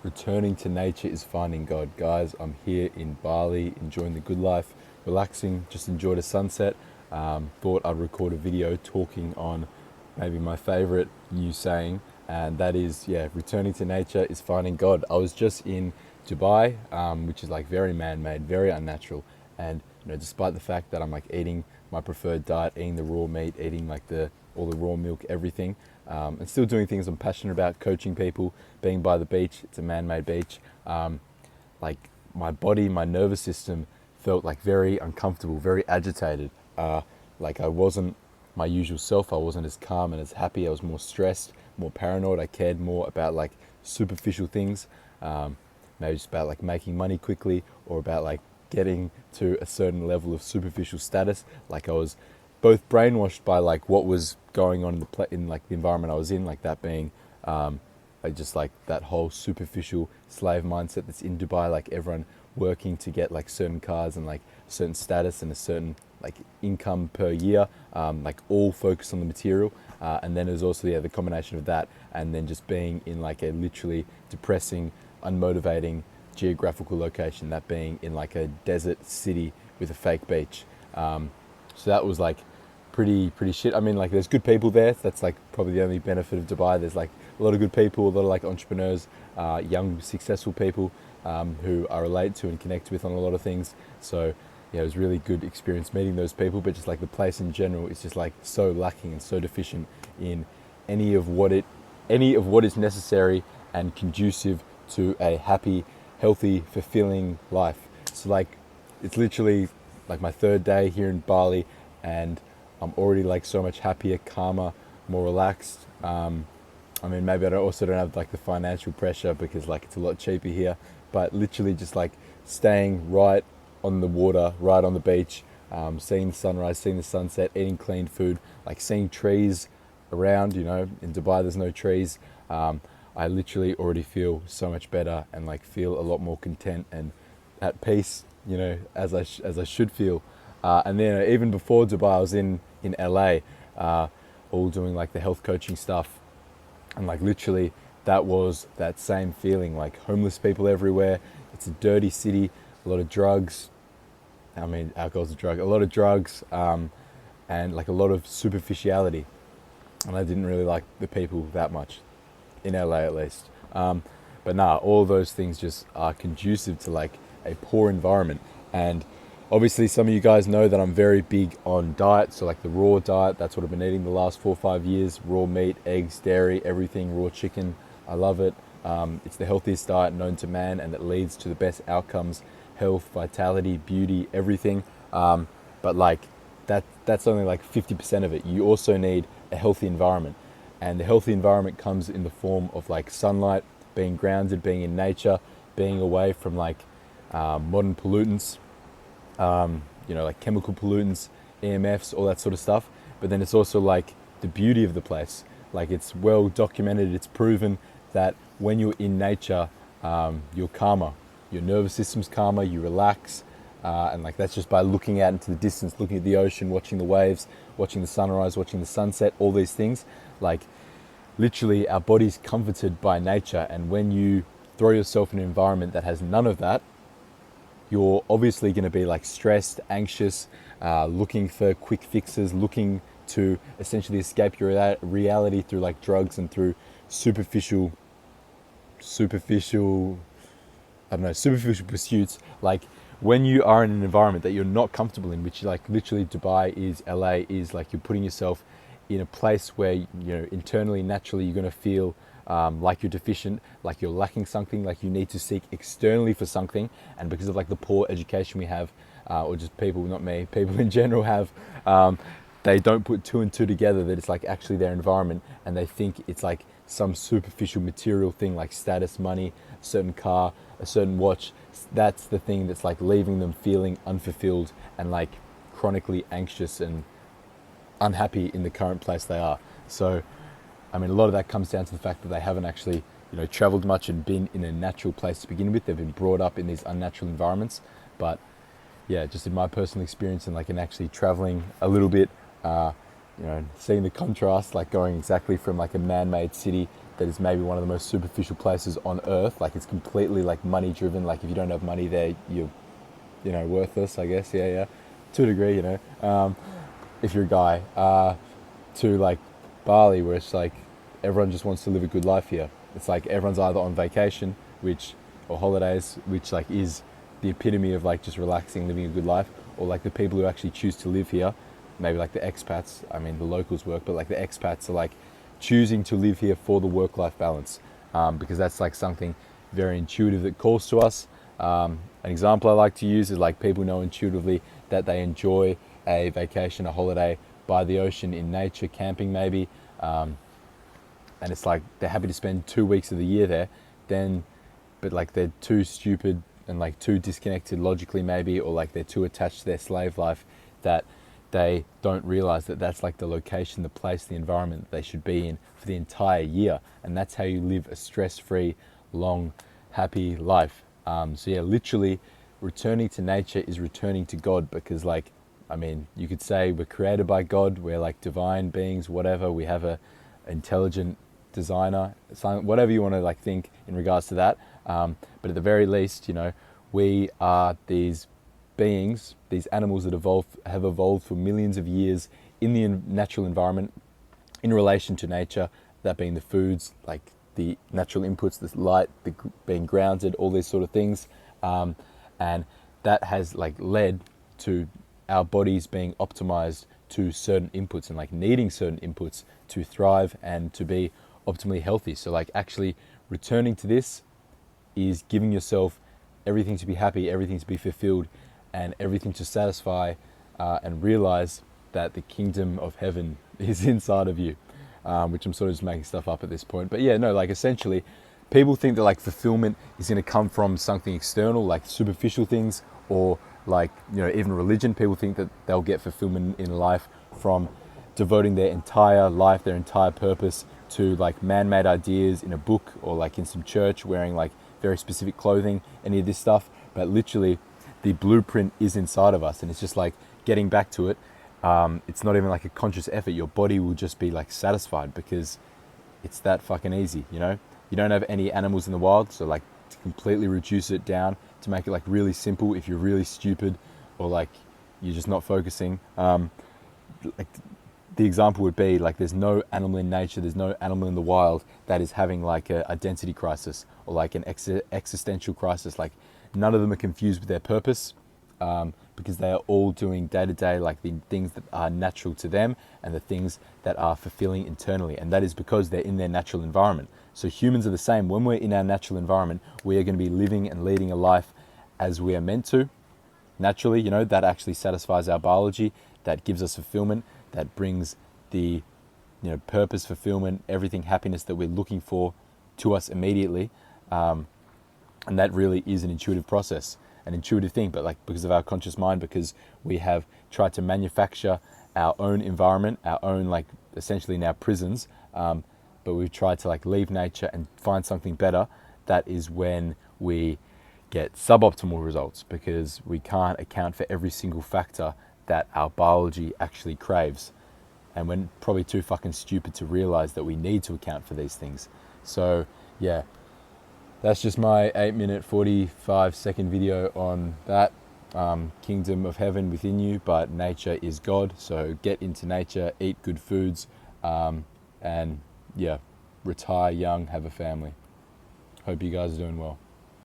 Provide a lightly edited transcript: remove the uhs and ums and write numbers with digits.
Returning to nature is finding God. Guys, I'm here in Bali, enjoying the good life, relaxing, just enjoyed a sunset. Thought I'd record a video talking on maybe my favorite new saying, and that is, yeah, returning to nature is finding God. I was just in Dubai, which is like very man-made, very unnatural, and despite the fact that I'm like eating my preferred diet, eating the raw meat, eating like all the raw milk, everything, and still doing things I'm passionate about, coaching people, being by the beach. It's a man-made beach. Like my body, my nervous system felt like very uncomfortable, very agitated. Like I wasn't my usual self. I wasn't as calm and as happy. I was more stressed, more paranoid. I cared more about like superficial things, maybe just about like making money quickly, or about like getting to a certain level of superficial status. Like I was both brainwashed by like what was going on in like the environment I was in, like that being like just like that whole superficial slave mindset that's in Dubai, like everyone working to get like certain cars and like certain status and a certain like income per year, like all focused on the material. And then there's also the combination of that and then just being in like a literally depressing, unmotivating geographical location, that being in like a desert city with a fake beach. So that was like pretty shit. I mean, like there's good people there. That's like probably the only benefit of Dubai. There's like a lot of good people, a lot of like entrepreneurs, young successful people who I relate to and connect with on a lot of things. So yeah, it was really good experience meeting those people, but just like the place in general is just like so lacking and so deficient in any of what is necessary and conducive to a happy, healthy, fulfilling life. So like it's literally like my third day here in Bali, and I'm already like so much happier, calmer, more relaxed. I mean, maybe also don't have like the financial pressure because like it's a lot cheaper here, but literally just like staying right on the water, right on the beach, seeing the sunrise, seeing the sunset, eating clean food, like seeing trees around. In Dubai there's no trees. I literally already feel so much better and like feel a lot more content and at peace, as I should feel. And then even before Dubai, I was in LA, all doing like the health coaching stuff, and like literally that was that same feeling, like homeless people everywhere. It's a dirty city, a lot of drugs. I mean, alcohol's a drug. A lot of drugs, and like a lot of superficiality. And I didn't really like the people that much, in LA at least. But nah, all those things just are conducive to like a poor environment. And obviously some of you guys know that I'm very big on diet. So like the raw diet, that's what I've been eating the last 4 or 5 years. Raw meat, eggs, dairy, everything, raw chicken. I love it. It's the healthiest diet known to man, and it leads to the best outcomes, health, vitality, beauty, everything. But like that's only like 50% of it. You also need a healthy environment. And the healthy environment comes in the form of like sunlight, being grounded, being in nature, being away from like modern pollutants, like chemical pollutants, EMFs, all that sort of stuff. But then it's also like the beauty of the place. Like it's well documented, it's proven that when you're in nature, you're calmer. Your nervous system's calmer, you relax. And like that's just by looking out into the distance, looking at the ocean, watching the waves, watching the sunrise, watching the sunset, all these things. Like literally our body's comforted by nature. And when you throw yourself in an environment that has none of that, you're obviously going to be like stressed, anxious, looking for quick fixes, looking to essentially escape your reality through like drugs and through superficial pursuits. Like when you are in an environment that you're not comfortable in, which like literally Dubai is, LA is, like you're putting yourself in a place where internally, naturally, you're going to feel like you're deficient, like you're lacking something, like you need to seek externally for something. And because of like the poor education we have, or just people, not me, people in general have, they don't put two and two together, that it's like actually their environment, and they think it's like some superficial material thing like status, money, a certain car, a certain watch. That's the thing that's like leaving them feeling unfulfilled and like chronically anxious and unhappy in the current place they are. So I mean, a lot of that comes down to the fact that they haven't actually traveled much and been in a natural place to begin with. They've been brought up in these unnatural environments. But yeah, just in my personal experience and like in actually traveling a little bit, seeing the contrast, like going exactly from like a man-made city that is maybe one of the most superficial places on earth. Like it's completely like money driven. Like if you don't have money there, you're, worthless, I guess. Yeah. To a degree, if you're a guy, to like Bali, where it's like everyone just wants to live a good life here. It's like everyone's either on vacation, or holidays, which like is the epitome of like just relaxing, living a good life, or like the people who actually choose to live here, maybe like the expats. I mean, the locals work, but like the expats are like choosing to live here for the work-life balance, because that's like something very intuitive that calls to us. An example I like to use is like people know intuitively that they enjoy a vacation, a holiday by the ocean in nature, camping maybe, and it's like they're happy to spend 2 weeks of the year there, but like they're too stupid and like too disconnected logically maybe, or like they're too attached to their slave life that they don't realize that that's like the location, the place, the environment that they should be in for the entire year. And that's how you live a stress-free, long, happy life. So yeah, literally returning to nature is returning to God, because like, I mean, you could say we're created by God, we're like divine beings, whatever, we have a intelligent designer, whatever you want to like think in regards to that. But at the very least, we are these beings, these animals that have evolved for millions of years in the natural environment, in relation to nature, that being the foods, like the natural inputs, the light, being grounded, all these sort of things. And that has like led to our bodies being optimized to certain inputs and like needing certain inputs to thrive and to be optimally healthy. So like actually returning to this is giving yourself everything to be happy, everything to be fulfilled, and everything to satisfy, and realize that the kingdom of heaven is inside of you, which I'm sort of just making stuff up at this point. But yeah, no, like essentially people think that like fulfillment is going to come from something external, like superficial things, or like, even religion. People think that they'll get fulfillment in life from devoting their entire life, their entire purpose to like man-made ideas in a book, or like in some church wearing like very specific clothing, any of this stuff. But literally the blueprint is inside of us, and it's just like getting back to it. It's not even like a conscious effort. Your body will just be like satisfied, because it's that fucking easy. You don't have any animals in the wild, so like to completely reduce it down, to make it like really simple, if you're really stupid or like you're just not focusing, like the example would be like there's no animal in nature, there's no animal in the wild that is having like a identity crisis or like an existential crisis. Like none of them are confused with their purpose, because they are all doing day to day like the things that are natural to them and the things that are fulfilling internally, and that is because they're in their natural environment. So humans are the same. When we're in our natural environment, we are going to be living and leading a life as we are meant to naturally. That actually satisfies our biology, that gives us fulfillment, that brings the purpose, fulfillment, everything, happiness that we're looking for to us immediately. And that really is an intuitive process, an intuitive thing. But like because of our conscious mind, because we have tried to manufacture our own environment, our own like essentially now prisons, but we've tried to like leave nature and find something better. That is when we get suboptimal results, because we can't account for every single factor that our biology actually craves. And we're probably too fucking stupid to realize that we need to account for these things. So yeah, that's just my 8-minute 45-second video on that. Kingdom of heaven within you, but nature is God. So get into nature, eat good foods, and yeah, retire young, have a family. Hope you guys are doing well.